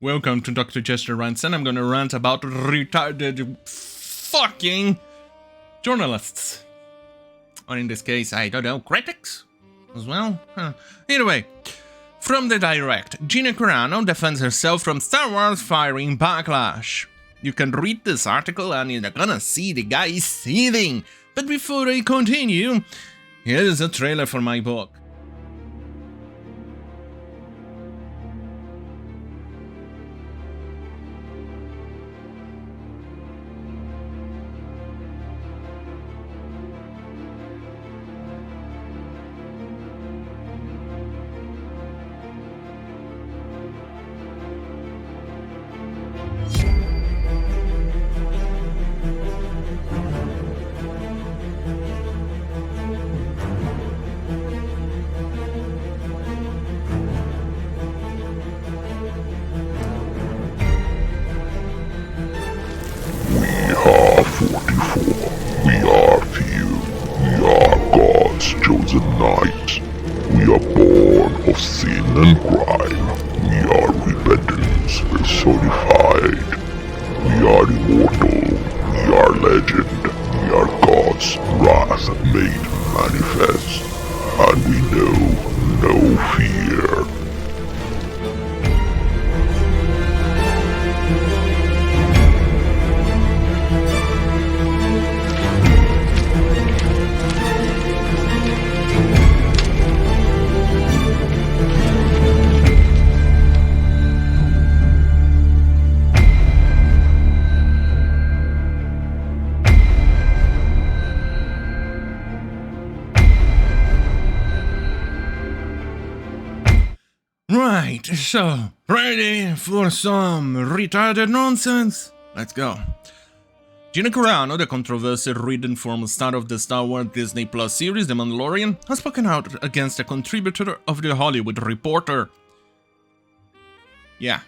Welcome to Dr. Jester Rants, and I'm gonna rant about retarded fucking journalists. Or in this case, I don't know, critics as well? Either way, from the direct, Gina Carano defends herself from Star Wars firing backlash. You can read this article and you're gonna see the guy seething. But before I continue, here's a trailer for my book. We are few. We are God's chosen knights. We are born of sin and crime. We are repentance personified. We are immortal. We are legend. We are God's wrath made manifest. And we know no fear. Right, so, ready for some retarded nonsense? Let's go. Gina Carano, the controversy-ridden former star of the Star Wars Disney Plus series The Mandalorian, has spoken out against a contributor of The Hollywood Reporter. Yeah.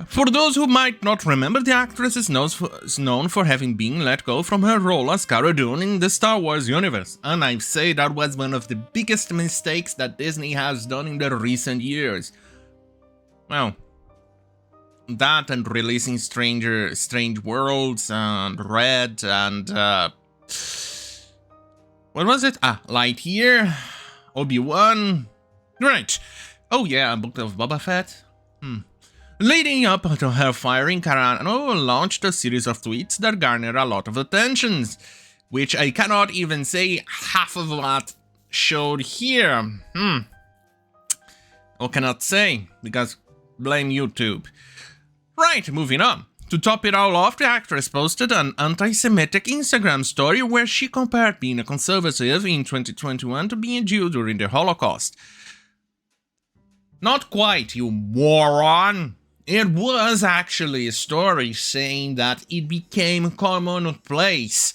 For those who might not remember, the actress is known for having been let go from her role as Cara Dune in the Star Wars universe, and I'd say that was one of the biggest mistakes that Disney has done in the recent years. Well, that and releasing Strange Worlds and Red and what was it? Lightyear, Obi-Wan. Right. Oh yeah, Book of Boba Fett. Leading up to her firing, Carano launched a series of tweets that garnered a lot of attention, which I cannot even say half of what showed here. Or cannot say, because blame YouTube. Right, moving on. To top it all off, the actress posted an anti-Semitic Instagram story where she compared being a conservative in 2021 to being a Jew during the Holocaust. Not quite, you moron! It was actually a story saying that it became commonplace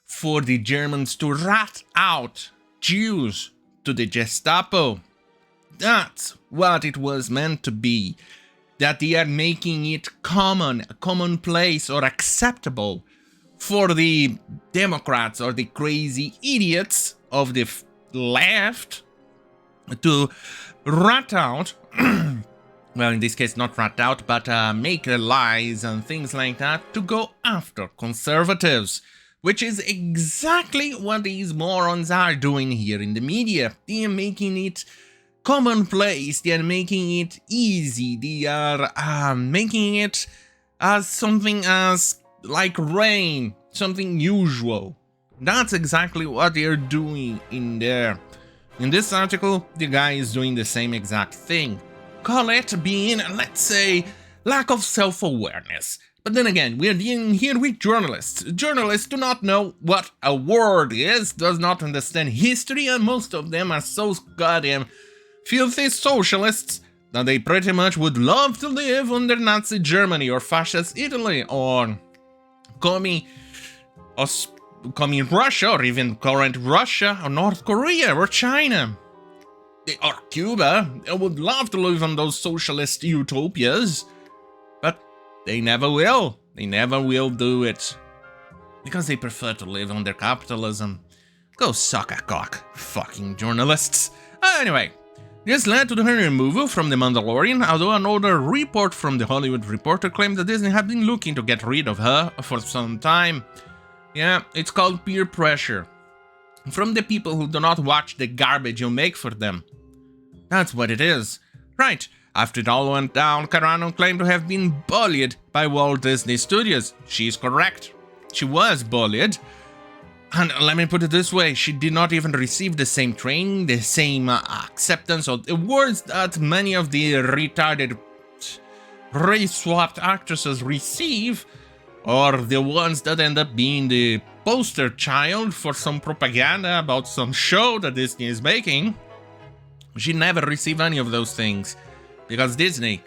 for the Germans to rat out Jews to the Gestapo. That's what it was meant to be. That they are making it commonplace or acceptable for the Democrats or the crazy idiots of the left to rat out well, in this case, not rat out, but make lies and things like that to go after conservatives, which is exactly what these morons are doing here in the media. They are making it commonplace, they are making it easy, they are making it as something as like rain, something usual. That's exactly what they're doing in there. In this article, the guy is doing the same exact thing. Call it being, let's say, lack of self-awareness. But then again, we're dealing here with journalists. Journalists do not know what a word is, does not understand history, and most of them are so goddamn filthy socialists that they pretty much would love to live under Nazi Germany or fascist Italy or commie Russia or even current Russia or North Korea or China. Or Cuba. They would love to live on those socialist utopias, but they never will. They never will do it. Because they prefer to live under capitalism. Go suck a cock, fucking journalists. Anyway, This led to her removal from The Mandalorian, although another report from The Hollywood Reporter claimed that Disney had been looking to get rid of her for some time. Yeah, it's called peer pressure. From the people who do not watch the garbage you make for them. That's what it is. Right, after it all went down, Carano claimed to have been bullied by Walt Disney Studios. She's correct. She was bullied. And let me put it this way, she did not even receive the same training, the same acceptance of awards that many of the retarded race-swapped actresses receive, or the ones that end up being the poster child for some propaganda about some show that Disney is making. She never received any of those things, because Disney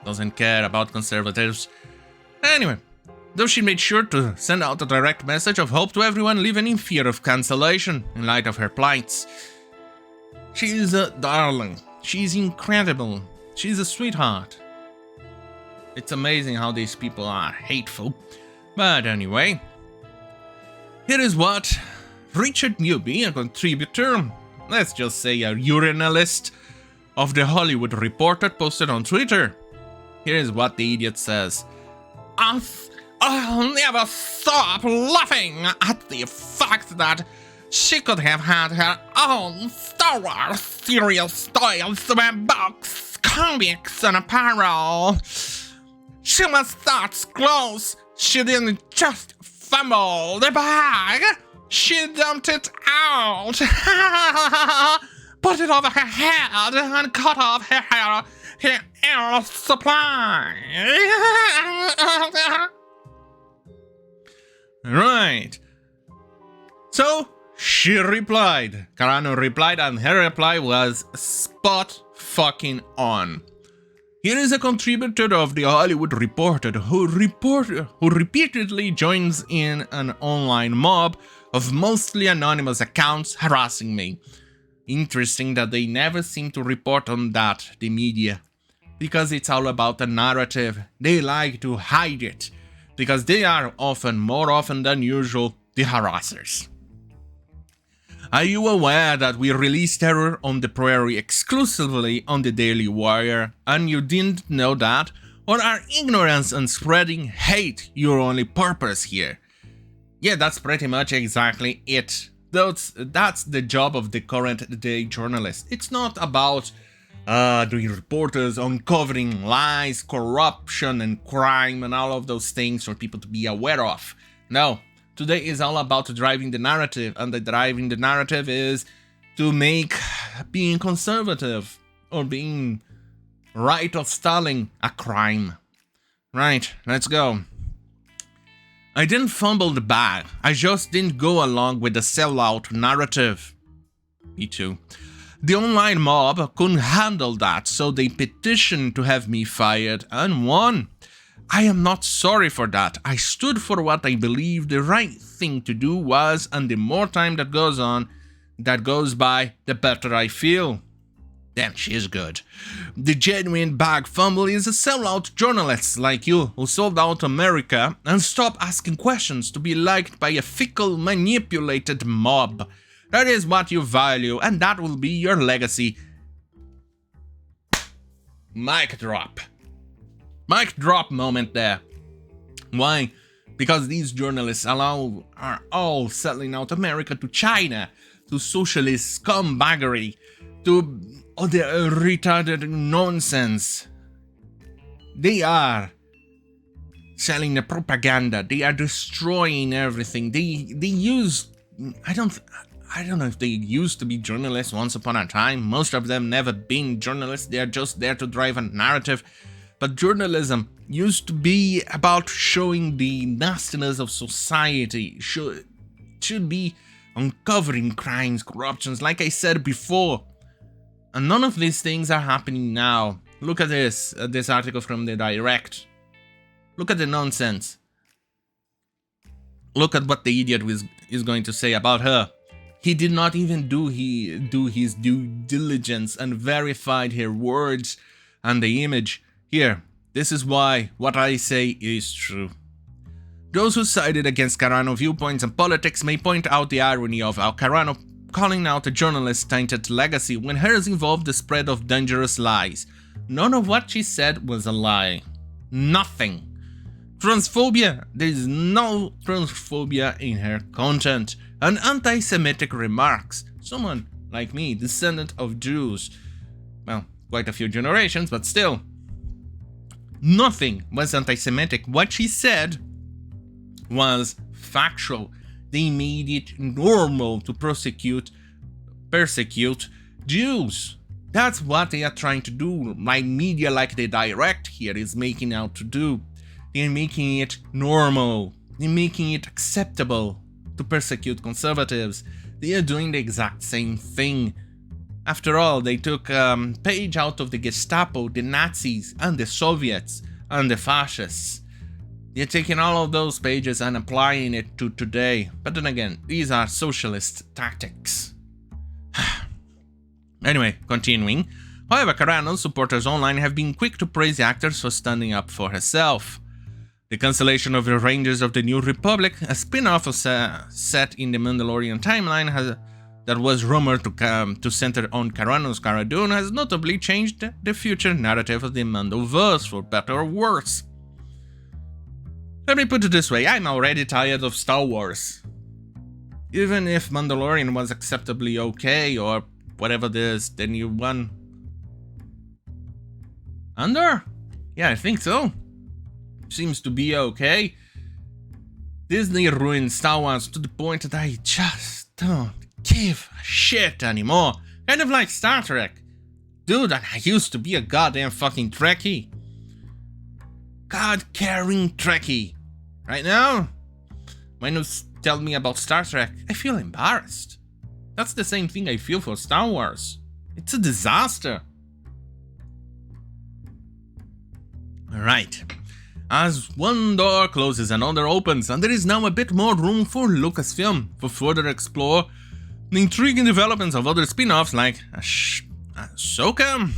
doesn't care about conservatives. Anyway, though she made sure to send out a direct message of hope to everyone living in fear of cancellation in light of her plights. She's a darling. She's incredible. She's a sweetheart. It's amazing how these people are hateful. But anyway, here is what Richard Newby, a contributor, let's just say a urinalist of The Hollywood Reporter, posted on Twitter. Here is what the idiot says. I'll never stop laughing at the fact that she could have had her own Star Wars serial toys, books, comics, and apparel. She must start close. She didn't just fumble the bag. She dumped it out, put it over her head, and cut off her air supply. Right. So, she replied. Carano replied, and her reply was spot fucking on. Here is a contributor of The Hollywood Reporter who repeatedly joins in an online mob of mostly anonymous accounts harassing me. Interesting that they never seem to report on that, the media. Because it's all about the narrative. They like to hide it. Because they are often, more often than usual, the harassers. Are you aware that we released Terror on the Prairie exclusively on the Daily Wire, and you didn't know that? Or are ignorance and spreading hate your only purpose here? Yeah, that's pretty much exactly it. That's the job of the current day journalist. It's not about the reporters uncovering lies, corruption, and crime, and all of those things for people to be aware of. No, today is all about driving the narrative, and the driving the narrative is to make being conservative or being right of stalling a crime. Right, let's go. I didn't fumble the bag, I just didn't go along with the sellout narrative. Me too. The online mob couldn't handle that, so they petitioned to have me fired and won. I am not sorry for that. I stood for what I believed the right thing to do was, and the more time that goes by, the better I feel. Damn, she is good. The genuine bag fumble is a sellout journalist like you who sold out America and stopped asking questions to be liked by a fickle, manipulated mob. That is what you value, and that will be your legacy. Mic drop. Mic drop moment there. Why? Because these journalists are all selling out America to China, to socialist scumbaggery, to other retarded nonsense. They are selling the propaganda. They are destroying everything. They use... I don't know if they used to be journalists once upon a time. Most of them never been journalists. They are just there to drive a narrative. But journalism used to be about showing the nastiness of society. Should be uncovering crimes, corruptions, like I said before. And none of these things are happening now. Look at this article from the Direct. Look at the nonsense. Look at what the idiot is going to say about her. He did not even do his due diligence and verified her words and the image. Here, this is why what I say is true. Those who sided against Carano viewpoints and politics may point out the irony of how Carano calling out a journalist's tainted legacy when hers involved the spread of dangerous lies. None of what she said was a lie. Nothing. Transphobia? There is no transphobia in her content. And anti-Semitic remarks. Someone like me, descendant of Jews. Well, quite a few generations, but still. Nothing was anti-Semitic. What she said was factual. They made it normal to persecute Jews. That's what they are trying to do. My media, like the Direct here, is making out to do. They're making it normal. They're making it acceptable to persecute conservatives. They are doing the exact same thing. After all, they took a page out of the Gestapo, the Nazis, and the Soviets, and the fascists. They're taking all of those pages and applying it to today. But then again, these are socialist tactics. Anyway, continuing. However, Carano's supporters online have been quick to praise the actress for standing up for herself. The cancellation of the Rangers of the New Republic, a spin-off set in the Mandalorian timeline that was rumored to center on Carano's Cara Dune, has notably changed the future narrative of the Mandoverse, for better or worse. Let me put it this way, I'm already tired of Star Wars. Even if Mandalorian was acceptably okay, or whatever it is, the new one. Andor? Yeah, I think so. Seems to be okay. Disney ruined Star Wars to the point that I just don't give a shit anymore. Kind of like Star Trek. Dude, I used to be a goddamn fucking Trekkie. God-caring Trekkie. Right now, when you tell me about Star Trek, I feel embarrassed. That's the same thing I feel for Star Wars. It's a disaster. Alright. As one door closes, another opens, and there is now a bit more room for Lucasfilm to further explore the intriguing developments of other spin-offs like Ahsoka.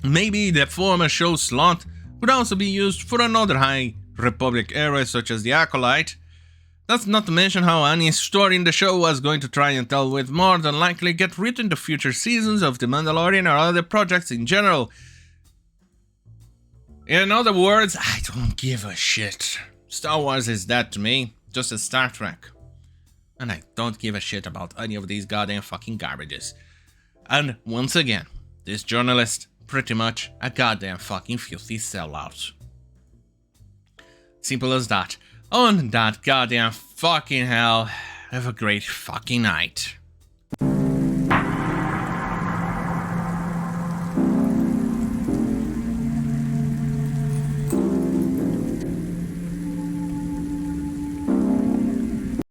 Maybe the former show slot could also be used for another High Republic era such as the Acolyte. That's not to mention how any story in the show was going to try and tell would more than likely get written to future seasons of The Mandalorian or other projects in general. In other words, I don't give a shit. Star Wars is that to me, just as Star Trek. And I don't give a shit about any of these goddamn fucking garbages. And once again, this journalist, pretty much a goddamn fucking filthy sellout. Simple as that. On that goddamn fucking hell, have a great fucking night.